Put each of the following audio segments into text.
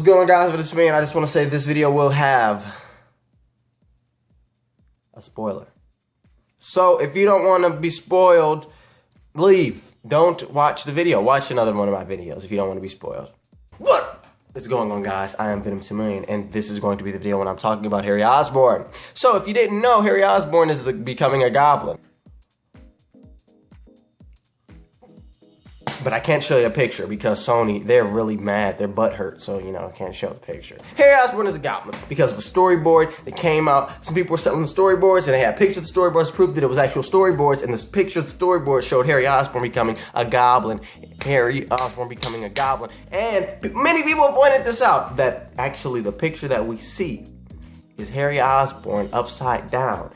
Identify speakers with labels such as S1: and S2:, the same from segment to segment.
S1: going on, guys? It's me, and I just want to say this video will have a spoiler. So if you don't want to be spoiled, leave. Don't watch the video. Watch another one of my videos if you don't want to be spoiled. What is going on, guys? I am Venom Simian, and this is going to be the video when I'm talking about Harry Osborn. So if you didn't know, Harry Osborn is becoming a goblin. But I can't show you a picture because Sony, they're really mad. Their butt hurt, so, you know, I can't show the picture. Harry Osborn is a goblin because of a storyboard that came out. Some people were selling the storyboards, and they had pictures of the storyboards to prove that it was actual storyboards, and this picture of the storyboard showed Harry Osborn becoming a goblin. Harry Osborn becoming a goblin. And many people pointed this out, that actually the picture that we see is Harry Osborn upside down.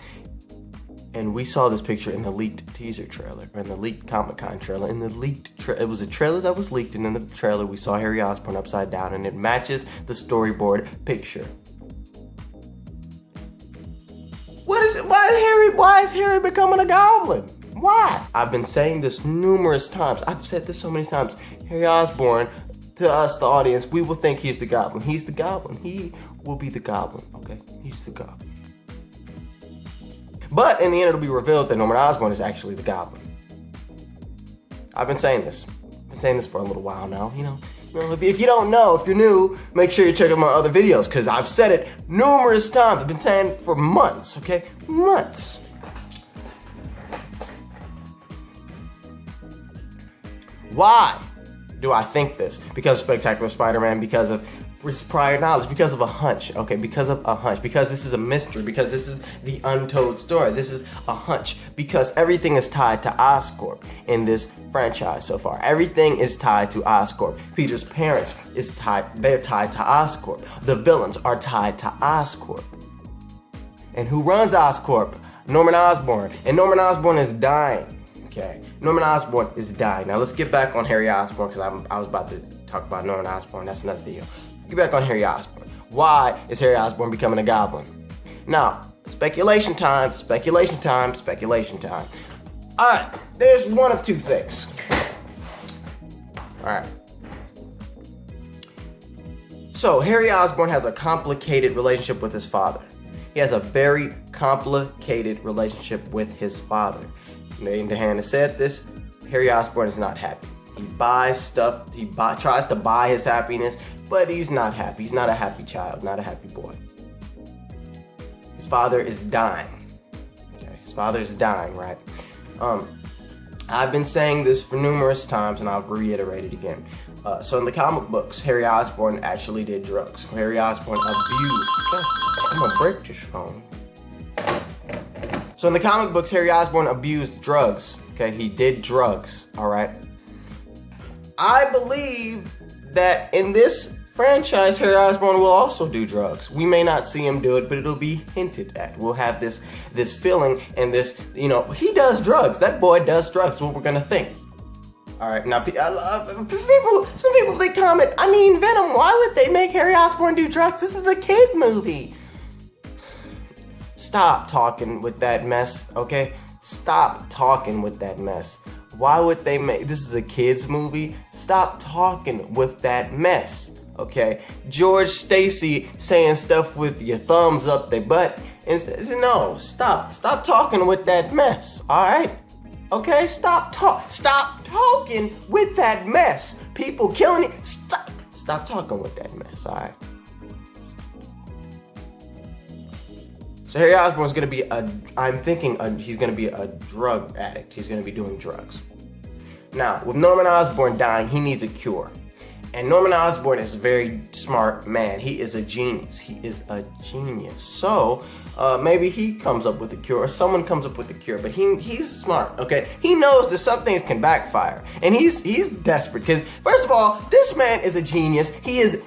S1: And we saw this picture in the leaked teaser trailer, or in the leaked Comic-Con trailer. In the leaked it was a trailer that was leaked, and in the trailer we saw Harry Osborn upside down, and it matches the storyboard picture. What is it? Why is Harry becoming a goblin? Why? I've been saying this numerous times. I've said this so many times. Harry Osborn, to us, the audience, we will think he's the goblin. He's the goblin. He will be the goblin, okay? He's the goblin. But in the end, it'll be revealed that Norman Osborn is actually the Goblin. I've been saying this. I've been saying this for a little while now. You know, if you don't know, if you're new, make sure you check out my other videos, because I've said it numerous times. I've been saying it for months, okay? Months. Why do I think this? Because of Spectacular Spider-Man, because of prior knowledge, because of a hunch, okay? Because of a hunch, because this is a mystery, because this is the untold story. This is a hunch, because everything is tied to Oscorp in this franchise so far. Everything is tied to Oscorp. Peter's parents they're tied to Oscorp. The villains are tied to Oscorp. And who runs Oscorp? Norman Osborn. And Norman Osborn is dying, okay? Norman Osborn is dying. Now let's get back on Harry Osborn, because I was about to talk about Norman Osborn. That's another video. Get back on Harry Osborn. Why is Harry Osborn becoming a goblin? Now, speculation time, speculation time, speculation time. Alright, there's one of two things. Alright. So, Harry Osborn has a complicated relationship with his father. He has a very complicated relationship with his father. Nathan DeHaan has said this. Harry Osborn is not happy. He buys stuff, tries to buy his happiness, but he's not happy. He's not a happy child, not a happy boy. His father is dying. Okay, his father is dying, right? I've been saying this for numerous times, and I'll reiterate it again. So in the comic books, Harry Osborn actually did drugs. Harry Osborn abused. I'm gonna break this phone. So in the comic books, Harry Osborn abused drugs. Okay, he did drugs. All right. I believe that in this franchise, Harry Osborn will also do drugs. We may not see him do it, but it'll be hinted at. We'll have this feeling and this, you know, he does drugs. That boy does drugs. That's what we're gonna think. All right, now some people they comment, I mean, Venom, why would they make Harry Osborn do drugs? This is a kid movie. Stop talking with that mess, okay? Stop talking with that mess. Why would they make, this is a kid's movie? Stop talking with that mess, okay? George Stacy saying stuff with your thumbs up their butt. No, stop talking with that mess, all right? Okay, stop talking with that mess. People killing it, stop talking with that mess, all right? So Harry Osborn's gonna be he's gonna be a drug addict. He's gonna be doing drugs. Now, with Norman Osborn dying, he needs a cure. And Norman Osborn is a very smart man. He is a genius. He is a genius. So, maybe he comes up with a cure, or someone comes up with a cure, but he's smart, okay? He knows that some things can backfire. And he's desperate, because first of all, this man is a genius. He is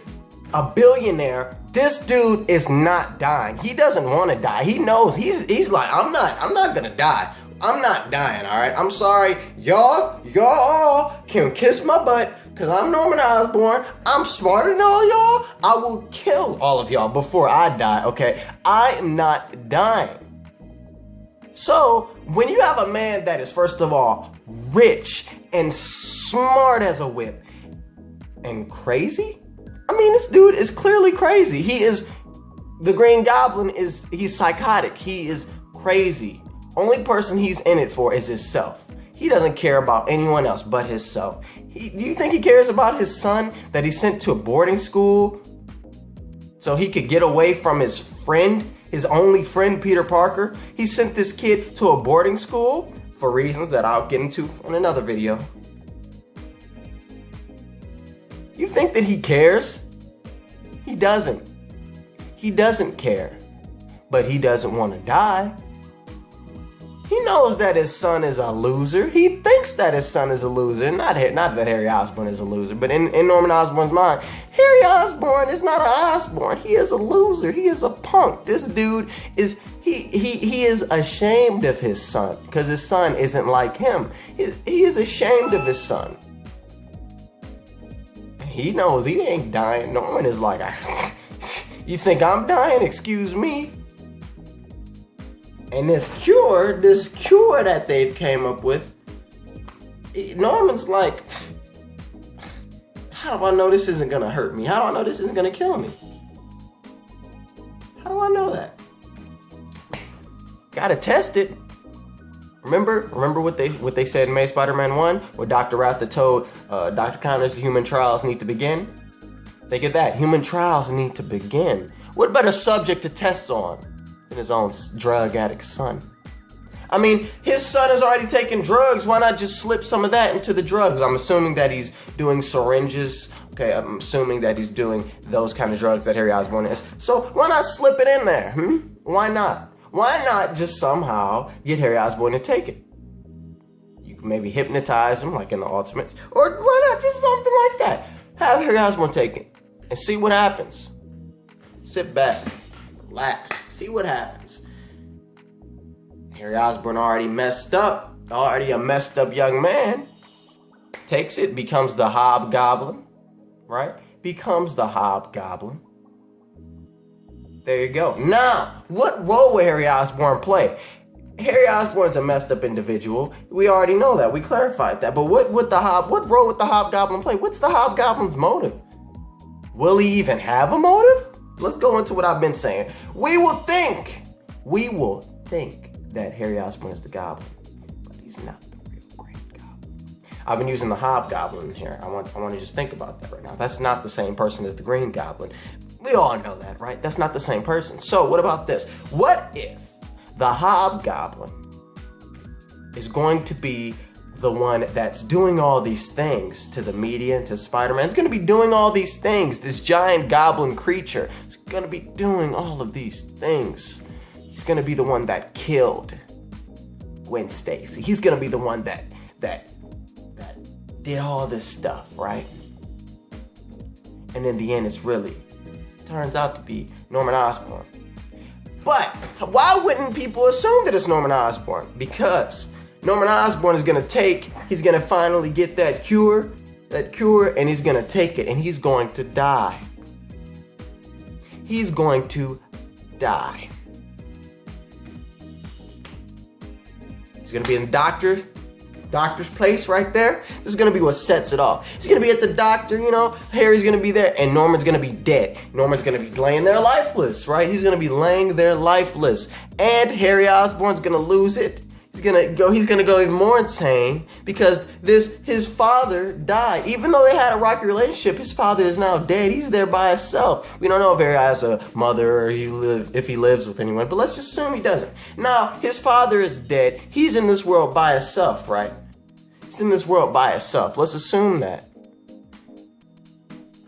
S1: a billionaire. This dude is not dying. He doesn't want to die. He knows. He's like, I'm not gonna die. I'm not dying, all right? I'm sorry. Y'all can kiss my butt, because I'm Norman Osborn. I'm smarter than all y'all. I will kill all of y'all before I die, okay? I am not dying. So, when you have a man that is, first of all, rich and smart as a whip and crazy, I mean, this dude is clearly crazy. The Green Goblin he's psychotic. He is crazy. Only person he's in it for is himself. He doesn't care about anyone else but himself. Do you think he cares about his son that he sent to a boarding school so he could get away from his friend, his only friend, Peter Parker? He sent this kid to a boarding school for reasons that I'll get into in another video. You think that he cares? He doesn't. He doesn't care. But he doesn't want to die. He knows that his son is a loser. He thinks that his son is a loser. Not that Harry Osborn is a loser, but in Norman Osborn's mind, Harry Osborn is not an Osborn. He is a loser. He is a punk. This dude is he is ashamed of his son because his son isn't like him. He is ashamed of his son. He knows he ain't dying. Norman is like, you think I'm dying? Excuse me. And this cure that they've came up with, Norman's like, how do I know this isn't gonna hurt me? How do I know this isn't gonna kill me? How do I know that? Gotta test it. Remember what they said in Amazing Spider-Man 1, where Dr. Ratha told Dr. Connors the human trials need to begin? Think of that. Human trials need to begin. What better subject to test on than his own drug addict son? I mean, his son has already taken drugs. Why not just slip some of that into the drugs? I'm assuming that he's doing syringes. Okay, I'm assuming that he's doing those kind of drugs that Harry Osborn is. So why not slip it in there? Why not? Why not just somehow get Harry Osborn to take it? You can maybe hypnotize him like in the Ultimates. Or why not just something like that? Have Harry Osborn take it and see what happens. Sit back, relax, see what happens. Harry Osborn already messed up, already a messed up young man. Takes it, becomes the Hobgoblin, right? Becomes the Hobgoblin. There you go. Now, what role will Harry Osborn play? Harry Osborn's a messed up individual. We already know that. We clarified that. But what role would the Hobgoblin play? What's the Hobgoblin's motive? Will he even have a motive? Let's go into what I've been saying. We will think that Harry Osborn is the Goblin, but he's not the real Green Goblin. I've been using the Hobgoblin here. I want to just think about that right now. That's not the same person as the Green Goblin. We all know that, right? That's not the same person. So what about this? What if the Hobgoblin is going to be the one that's doing all these things to the media and to Spider-Man? It's going to be doing all these things. This giant goblin creature is going to be doing all of these things. He's going to be the one that killed Gwen Stacy. He's going to be the one that did all this stuff, right? And in the end, turns out to be Norman Osborn. But why wouldn't people assume that it's Norman Osborn? Because Norman Osborn is he's gonna finally get that cure, and he's gonna take it, and he's going to die. He's going to die. He's gonna be in the doctor's place right there. This is gonna be what sets it off. He's gonna be at the doctor, Harry's gonna be there, and Norman's gonna be dead. Norman's gonna be laying there lifeless, right? He's gonna be laying there lifeless. And Harry Osborn's gonna lose it. He's gonna go even more insane because his father died. Even though they had a rocky relationship, his father is now dead. He's there by himself. We don't know if Harry has a mother or if he lives with anyone, but let's just assume he doesn't. Now, his father is dead. He's in this world by himself, right? He's in this world by himself. Let's assume that.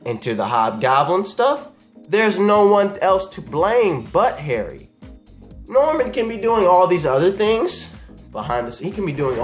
S1: Into the Hobgoblin stuff, there's no one else to blame but Harry. Norman can be doing all these other things behind the scenes. He can be doing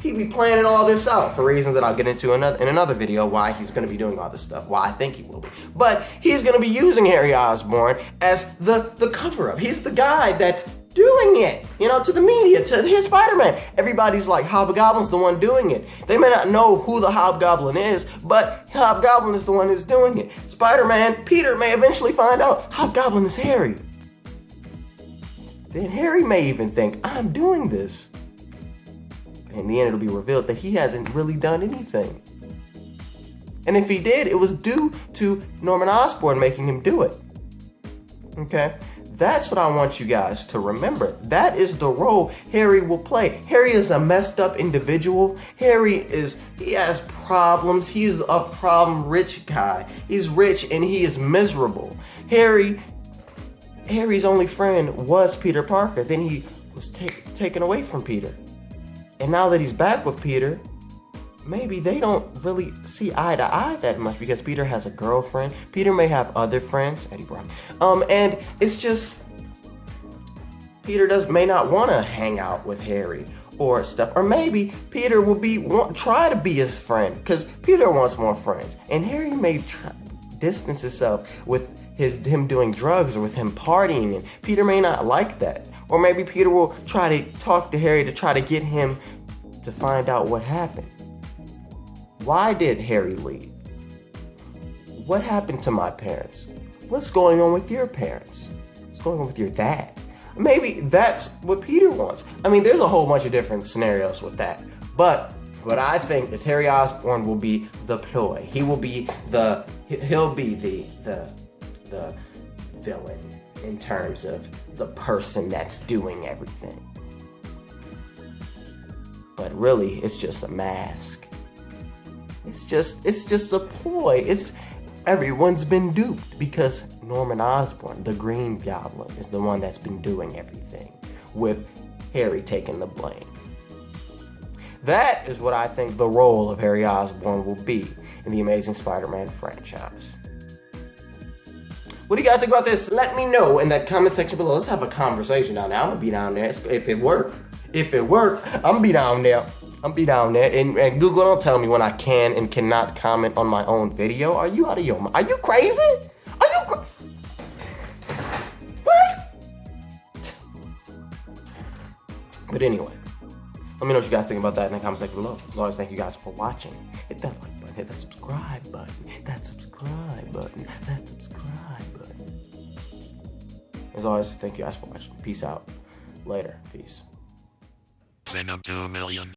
S1: he'd be planning all this out for reasons that I'll get into in another video, why he's going to be doing all this stuff, why I think he will be. But he's going to be using Harry Osborn as the cover-up. He's the guy that's doing it, to the media, to his Spider-Man. Everybody's like, Hobgoblin's the one doing it. They may not know who the Hobgoblin is, but Hobgoblin is the one who's doing it. Spider-Man, Peter may eventually find out Hobgoblin is Harry. Then Harry may even think, I'm doing this. In the end, it'll be revealed that he hasn't really done anything. And if he did, it was due to Norman Osborn making him do it. Okay? That's what I want you guys to remember. That is the role Harry will play. Harry is a messed up individual. He has problems. He's a problem rich guy. He's rich and he is miserable. Harry's only friend was Peter Parker. Then he was taken away from Peter. And now that he's back with Peter, maybe they don't really see eye to eye that much because Peter has a girlfriend. Peter may have other friends, Eddie Brock. And it's just Peter may not want to hang out with Harry or stuff. Or maybe Peter will try to be his friend because Peter wants more friends. And Harry may distance himself with him doing drugs or with him partying, and Peter may not like that. Or maybe Peter will try to talk to Harry to try to get him to find out what happened. Why did Harry leave? What happened to my parents? What's going on with your parents? What's going on with your dad? Maybe that's what Peter wants. I mean, there's a whole bunch of different scenarios with that. But what I think is Harry Osborn will be the ploy. He'll be the villain in terms of the person that's doing everything. But really, it's just a mask. It's just a ploy. Everyone's been duped because Norman Osborn, the Green Goblin, is the one that's been doing everything, with Harry taking the blame. That is what I think the role of Harry Osborn will be in the Amazing Spider-Man franchise. What do you guys think about this? Let me know in that comment section below. Let's have a conversation down there. I'm gonna be down there if it work. If it work, I'm gonna be down there. And Google, don't tell me when I can and cannot comment on my own video. Are you out of your mind? Are you crazy? What? But anyway, let me know what you guys think about that in the comment section below. As always, thank you guys for watching. Hit that like button, hit that subscribe button, As always, thank you guys for watching. Peace out. Later. Peace.
S2: Venom 2 million.